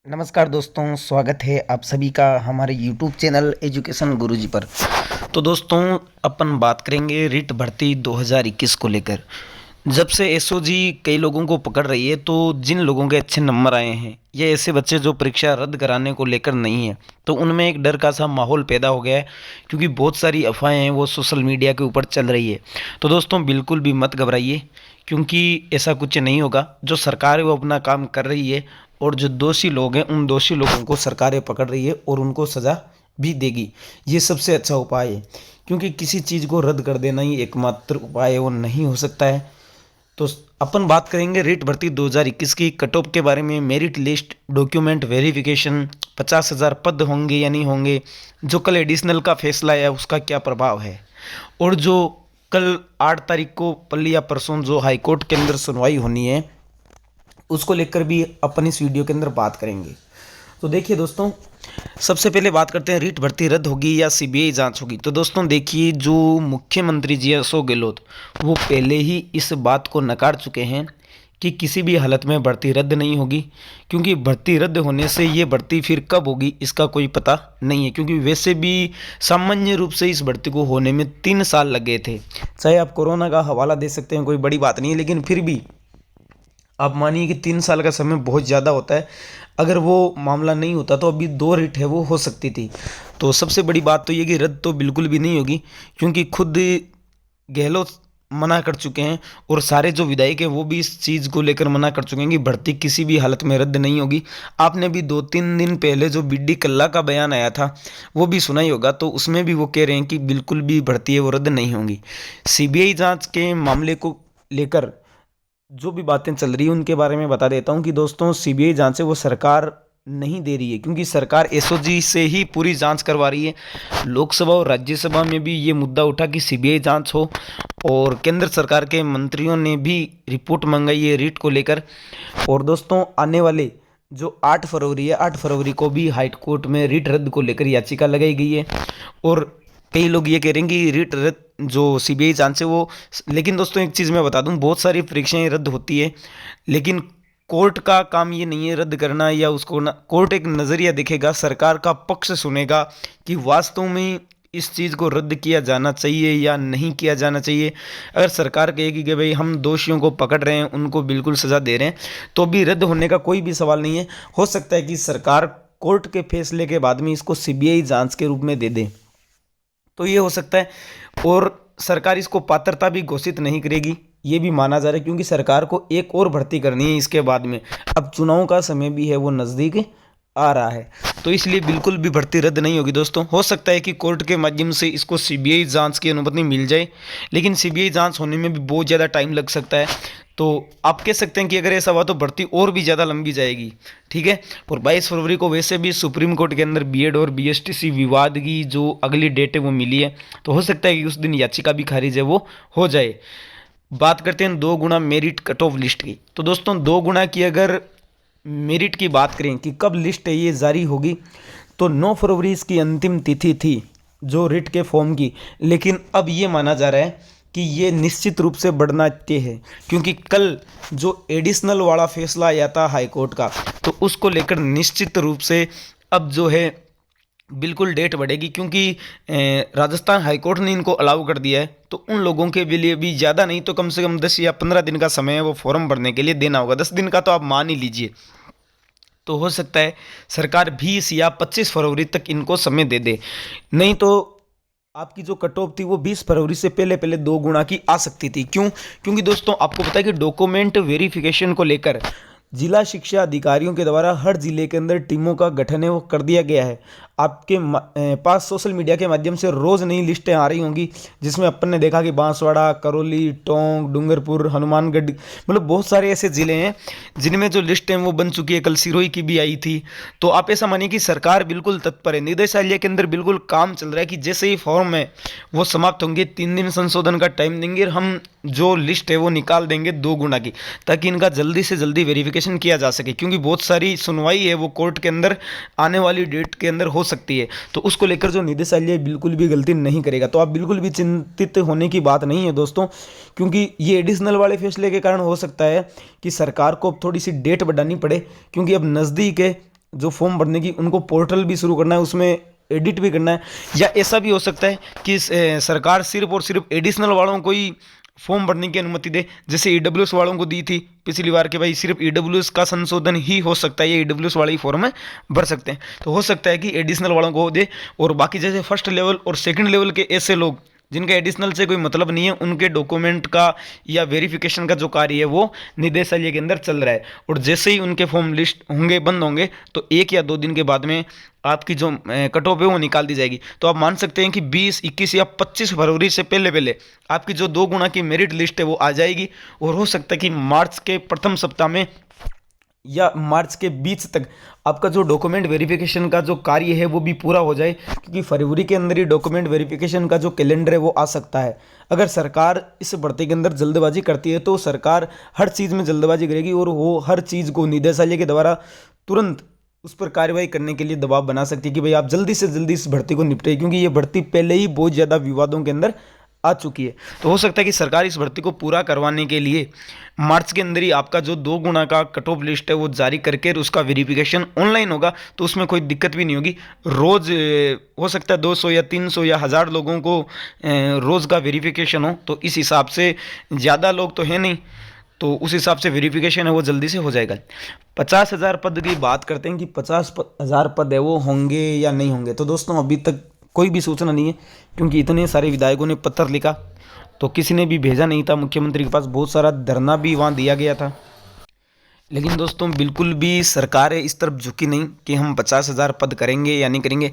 नमस्कार दोस्तों, स्वागत है आप सभी का हमारे यूट्यूब चैनल एजुकेशन गुरुजी पर। तो दोस्तों, अपन बात करेंगे रीट भर्ती 2021 को लेकर। जब से एसओजी कई लोगों को पकड़ रही है, तो जिन लोगों के अच्छे नंबर आए हैं या ऐसे बच्चे जो परीक्षा रद्द कराने को लेकर नहीं है, तो उनमें एक डर का सा माहौल पैदा हो गया है, क्योंकि बहुत सारी अफवाहें हैं वो सोशल मीडिया के ऊपर चल रही है। तो दोस्तों, बिल्कुल भी मत घबराइए, क्योंकि ऐसा कुछ नहीं होगा। जो सरकार है वो अपना काम कर रही है, और जो दोषी लोग हैं उन दोषी लोगों को सरकारें पकड़ रही है और उनको सज़ा भी देगी। ये सबसे अच्छा उपाय है, क्योंकि किसी चीज़ को रद्द कर देना ही एकमात्र उपाय है, वो नहीं हो सकता है। तो अपन बात करेंगे रीट भर्ती 2021 की कट ऑफ के बारे में। मेरिट लिस्ट, डॉक्यूमेंट वेरिफिकेशन, 50,000 पद होंगे या नहीं होंगे, जो कल एडिशनल का फैसला आया उसका क्या प्रभाव है, और जो कल 8 तारीख को कल या परसों जो हाईकोर्ट के अंदर सुनवाई होनी है, उसको लेकर भी अपन इस वीडियो के अंदर बात करेंगे। तो देखिए दोस्तों, सबसे पहले बात करते हैं रीट भर्ती रद्द होगी या सीबीआई जांच होगी। तो दोस्तों देखिए, जो मुख्यमंत्री जी अशोक गहलोत, वो पहले ही इस बात को नकार चुके हैं कि किसी भी हालत में भर्ती रद्द नहीं होगी, क्योंकि भर्ती रद्द होने से ये भर्ती फिर कब होगी इसका कोई पता नहीं है। क्योंकि वैसे भी सामान्य रूप से इस भर्ती को होने में 3 साल लग गए थे। चाहे आप कोरोना का हवाला दे सकते हैं, कोई बड़ी बात नहीं है, लेकिन फिर भी आप मानिए कि 3 साल का समय बहुत ज़्यादा होता है। अगर वो मामला नहीं होता तो अभी 2 रिट है वो हो सकती थी। तो सबसे बड़ी बात तो ये कि रद्द तो बिल्कुल भी नहीं होगी, क्योंकि खुद गहलोत मना कर चुके हैं, और सारे जो विधायक हैं वो भी इस चीज़ को लेकर मना कर चुके हैं कि भर्ती किसी भी हालत में रद्द नहीं होगी। आपने भी 2-3 दिन पहले जो बी डी कल्ला का बयान आया था वो भी सुना ही होगा, तो उसमें भी वो कह रहे हैं कि बिल्कुल भी भर्ती है वो रद्द नहीं होगी। सीबीआई जांच के मामले को लेकर जो भी बातें चल रही हैं उनके बारे में बता देता हूं कि दोस्तों, सीबीआई जांच है वो सरकार नहीं दे रही है, क्योंकि सरकार एसओजी से ही पूरी जांच करवा रही है। लोकसभा और राज्यसभा में भी ये मुद्दा उठा कि सीबीआई जांच हो, और केंद्र सरकार के मंत्रियों ने भी रिपोर्ट मंगाई है रीट को लेकर। और दोस्तों, आने वाले जो 8 फरवरी है, 8 फरवरी को भी हाई कोर्ट में रीट रद्द को लेकर याचिका लगाई गई है। और कई लोग ये कह रहे हैं कि रीट रद्द जो सीबीआई जांच है वो, लेकिन दोस्तों एक चीज़ मैं बता दूं, बहुत सारी परीक्षाएं रद्द होती है, लेकिन कोर्ट का काम ये नहीं है रद्द करना या उसको ना। कोर्ट एक नज़रिया देखेगा, सरकार का पक्ष सुनेगा कि वास्तव में इस चीज़ को रद्द किया जाना चाहिए या नहीं किया जाना चाहिए। अगर सरकार कहेगी कि भाई हम दोषियों को पकड़ रहे हैं, उनको बिल्कुल सज़ा दे रहे हैं, तो भी रद्द होने का कोई भी सवाल नहीं है। हो सकता है कि सरकार कोर्ट के फैसले के बाद में इसको सीबीआई जांच के रूप में दे दे, तो ये हो सकता है। और सरकार इसको पात्रता भी घोषित नहीं करेगी, ये भी माना जा रहा है, क्योंकि सरकार को एक और भर्ती करनी है इसके बाद में। अब चुनाव का समय भी है वो नज़दीक आ रहा है, तो इसलिए बिल्कुल भी भर्ती रद्द नहीं होगी दोस्तों। हो सकता है कि कोर्ट के माध्यम से इसको सीबीआई जांच की अनुमति मिल जाए, लेकिन सीबीआई जांच होने में भी बहुत ज़्यादा टाइम लग सकता है। तो आप कह सकते हैं कि अगर ऐसा हुआ तो भर्ती और भी ज़्यादा लंबी जाएगी, ठीक है। और 22 फरवरी को वैसे भी सुप्रीम कोर्ट के अंदर बीएड और बीएसटीसी विवाद की जो अगली डेट है वो मिली है, तो हो सकता है कि उस दिन याचिका भी खारिज है वो हो जाए। बात करते हैं 2 गुना मेरिट कट ऑफ लिस्ट की। तो दोस्तों, 2 गुना की अगर मेरिट की बात करें कि कब लिस्ट है ये जारी होगी, तो 9 फरवरी इसकी अंतिम तिथि थी जो रिट के फॉर्म की, लेकिन अब ये माना जा रहा है कि ये निश्चित रूप से बढ़ना तय है, क्योंकि कल जो एडिशनल वाला फैसला आया था हाई कोर्ट का, तो उसको लेकर निश्चित रूप से अब जो है बिल्कुल डेट बढ़ेगी। क्योंकि राजस्थान हाईकोर्ट ने इनको अलाउ कर दिया है, तो उन लोगों के लिए भी ज़्यादा नहीं तो कम से कम 10 या 15 दिन का समय है वो फॉर्म भरने के लिए देना होगा। 10 दिन का तो आप मान ही लीजिए। तो हो सकता है सरकार 20 या 25 फरवरी तक इनको समय दे दे, नहीं तो आपकी जो कट ऑफ थी वो 20 फरवरी से पहले पहले 2 गुना की आ सकती थी। क्यों? क्योंकि दोस्तों आपको पता है कि डॉक्यूमेंट वेरिफिकेशन को लेकर जिला शिक्षा अधिकारियों के द्वारा हर जिले के अंदर टीमों का गठन है वो कर दिया गया है। आपके पास सोशल मीडिया के माध्यम से रोज़ नई लिस्टें आ रही होंगी, जिसमें अपन ने देखा कि बांसवाड़ा, करौली, टोंक, डूंगरपुर, हनुमानगढ़, मतलब बहुत सारे ऐसे ज़िले हैं जिनमें जो लिस्ट है वो बन चुकी है। कल सिरोही की भी आई थी। तो आप ऐसा मानिए कि सरकार बिल्कुल तत्पर है, निदेशालय के अंदर बिल्कुल काम चल रहा है कि जैसे ही फॉर्म है वो समाप्त होंगे, 3 दिन संशोधन का टाइम देंगे और हम जो लिस्ट है वो निकाल देंगे 2 गुना की, ताकि इनका जल्दी से जल्दी वेरिफिकेशन किया जा सके। क्योंकि बहुत सारी सुनवाई है वो कोर्ट के अंदर आने वाली डेट के अंदर हो सकती है, तो उसको लेकर जो निदेशालय बिल्कुल भी गलती नहीं करेगा। तो आप बिल्कुल भी चिंतित होने की बात नहीं है दोस्तों, क्योंकि ये एडिशनल वाले फैसले के कारण हो सकता है कि सरकार को अब थोड़ी सी डेट बढ़ानी पड़े, क्योंकि अब नज़दीक है जो फॉर्म भरने की उनको पोर्टल भी शुरू करना है, उसमें एडिट भी करना है। या ऐसा भी हो सकता है कि सरकार सिर्फ और सिर्फ एडिशनल वालों को ही फॉर्म भरने की अनुमति दे, जैसे ईडब्ल्यूएस वालों को दी थी पिछली बार के भाई सिर्फ ईडब्ल्यूएस का संशोधन ही हो सकता है, ये ईडब्ल्यूएस वाले ही फॉर्म में भर सकते हैं। तो हो सकता है कि एडिशनल वालों को दे, और बाकी जैसे फर्स्ट लेवल और सेकंड लेवल के ऐसे लोग जिनका एडिशनल से कोई मतलब नहीं है, उनके डॉक्यूमेंट का या वेरिफिकेशन का जो कार्य है वो निदेशालय के अंदर चल रहा है। और जैसे ही उनके फॉर्म लिस्ट होंगे, बंद होंगे, तो 1 या 2 दिन के बाद में आपकी जो कट ऑफ है वो निकाल दी जाएगी। तो आप मान सकते हैं कि 20, 21 या 25 फरवरी से पहले पहले आपकी जो 2 गुना की मेरिट लिस्ट है वो आ जाएगी। और हो सकता है कि मार्च के प्रथम सप्ताह में या मार्च के बीच तक आपका जो डॉक्यूमेंट वेरिफिकेशन का जो कार्य है वो भी पूरा हो जाए, क्योंकि फरवरी के अंदर ही डॉक्यूमेंट वेरिफिकेशन का जो कैलेंडर है वो आ सकता है। अगर सरकार इस भर्ती के अंदर जल्दबाजी करती है तो सरकार हर चीज़ में जल्दबाजी करेगी, और वो हर चीज़ को निदेशालय के द्वारा तुरंत उस पर कार्रवाई करने के लिए दबाव बना सकती है कि भाई आप जल्दी से जल्दी इस भर्ती को निपटे, क्योंकि ये भर्ती पहले ही बहुत ज़्यादा विवादों के अंदर आ चुकी है। तो हो सकता है कि सरकार इस भर्ती को पूरा करवाने के लिए मार्च के अंदर ही आपका जो 2 गुना का कट ऑफ लिस्ट है वो जारी करके उसका वेरिफिकेशन ऑनलाइन होगा, तो उसमें कोई दिक्कत भी नहीं होगी। रोज़ हो सकता है 200 या 300 या 1000 लोगों को रोज़ का वेरिफिकेशन हो, तो इस हिसाब से ज़्यादा लोग तो है नहीं, तो उस हिसाब से वेरिफिकेशन है वो जल्दी से हो जाएगा। 50,000 पद की बात करते हैं कि 50,000 पद है वो होंगे या नहीं होंगे। तो दोस्तों अभी तक कोई भी सूचना नहीं है, क्योंकि इतने सारे विधायकों ने पत्र लिखा तो किसी ने भी भेजा नहीं था मुख्यमंत्री के पास, बहुत सारा धरना भी वहाँ दिया गया था। लेकिन दोस्तों बिल्कुल भी सरकार इस तरफ झुकी नहीं कि हम 50,000 पद करेंगे या नहीं करेंगे।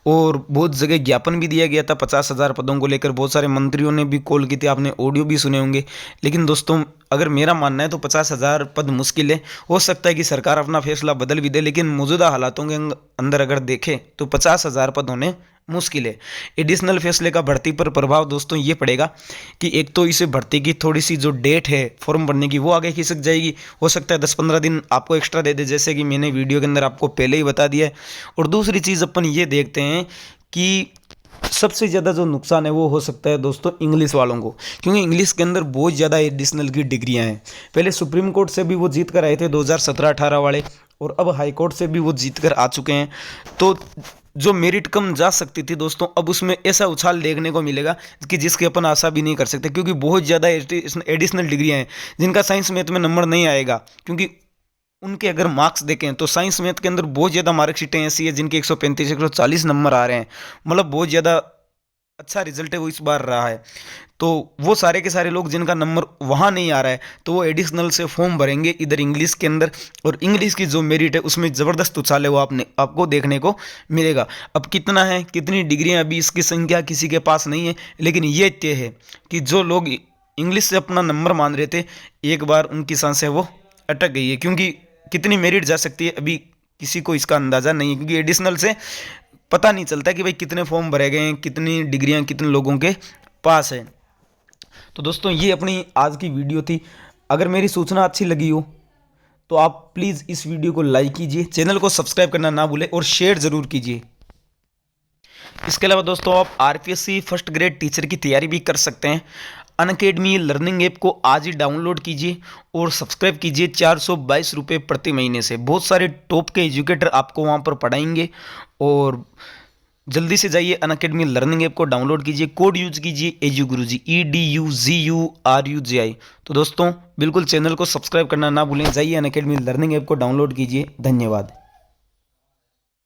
और बहुत जगह ज्ञापन भी दिया गया था 50,000 पदों को लेकर, बहुत सारे मंत्रियों ने भी कॉल की थी, आपने ऑडियो भी सुने होंगे। लेकिन दोस्तों अगर मेरा मानना है तो 50,000 पद मुश्किल है। हो सकता है कि सरकार अपना फैसला बदल भी दे, लेकिन मौजूदा हालातों के अंदर अगर देखें तो 50,000 पद होने मुश्किल है। एडिशनल फैसले का भर्ती पर प्रभाव दोस्तों ये पड़ेगा कि एक तो इसे भर्ती की थोड़ी सी जो डेट है फॉर्म भरने की वो आगे खिसक जाएगी। हो सकता है 10-15 दिन आपको एक्स्ट्रा दे दे, जैसे कि मैंने वीडियो के अंदर आपको पहले ही बता दिया है। और दूसरी चीज़ अपन ये देखते हैं कि सबसे ज़्यादा जो नुकसान है वो हो सकता है दोस्तों इंग्लिश वालों को, क्योंकि इंग्लिश के अंदर बहुत ज़्यादा एडिशनल की डिग्रियां हैं। पहले सुप्रीम कोर्ट से भी वो जीत कर आए थे 2017-18 वाले, और अब हाई कोर्ट से भी वो जीत कर आ चुके हैं। तो जो मेरिट कम जा सकती थी दोस्तों, अब उसमें ऐसा उछाल देखने को मिलेगा कि जिसकी अपन आशा भी नहीं कर सकते, क्योंकि बहुत ज़्यादा एडिशनल डिग्रियां हैं जिनका साइंस मैथ में नंबर नहीं आएगा। क्योंकि उनके अगर मार्क्स देखें तो साइंस मैथ के अंदर बहुत ज़्यादा मार्कशीटें ऐसी है जिनके 135-140 नंबर आ रहे हैं, मतलब बहुत ज़्यादा अच्छा रिजल्ट है वो इस बार रहा है। तो वो सारे के सारे लोग जिनका नंबर वहाँ नहीं आ रहा है तो वो एडिशनल से फॉर्म भरेंगे इधर इंग्लिश के अंदर, और इंग्लिश की जो मेरिट है उसमें ज़बरदस्त उछाल है वो आपको देखने को मिलेगा। अब कितना है, कितनी डिग्रियाँ, अभी इसकी संख्या किसी के पास नहीं है, लेकिन ये तय है कि जो लोग इंग्लिश से अपना नंबर मान रहे थे, एक बार उनकी सांसें वो अटक गई है, क्योंकि कितनी मेरिट जा सकती है अभी किसी को इसका अंदाज़ा नहीं है, क्योंकि एडिशनल से पता नहीं चलता कि भाई कितने फॉर्म भरे गए हैं, कितनी डिग्रियां कितने लोगों के पास है। तो दोस्तों ये अपनी आज की वीडियो थी। अगर मेरी सूचना अच्छी लगी हो तो आप प्लीज़ इस वीडियो को लाइक कीजिए, चैनल को सब्सक्राइब करना ना भूलें और शेयर ज़रूर कीजिए। इसके अलावा दोस्तों आप आरपीएससी फर्स्ट ग्रेड टीचर की तैयारी भी कर सकते हैं। अनअकैडमी लर्निंग ऐप को आज ही डाउनलोड कीजिए और सब्सक्राइब कीजिए 422 रुपये प्रति महीने से। बहुत सारे टॉप के एजुकेटर आपको वहाँ पर पढ़ाएंगे, और जल्दी से जाइए अनअकैडमी लर्निंग ऐप को डाउनलोड कीजिए, कोड यूज कीजिए EDUGURUJI EDUGURUJI। तो दोस्तों बिल्कुल चैनल को सब्सक्राइब करना ना भूलें, जाइए अनअकैडमी लर्निंग ऐप को डाउनलोड कीजिए। धन्यवाद।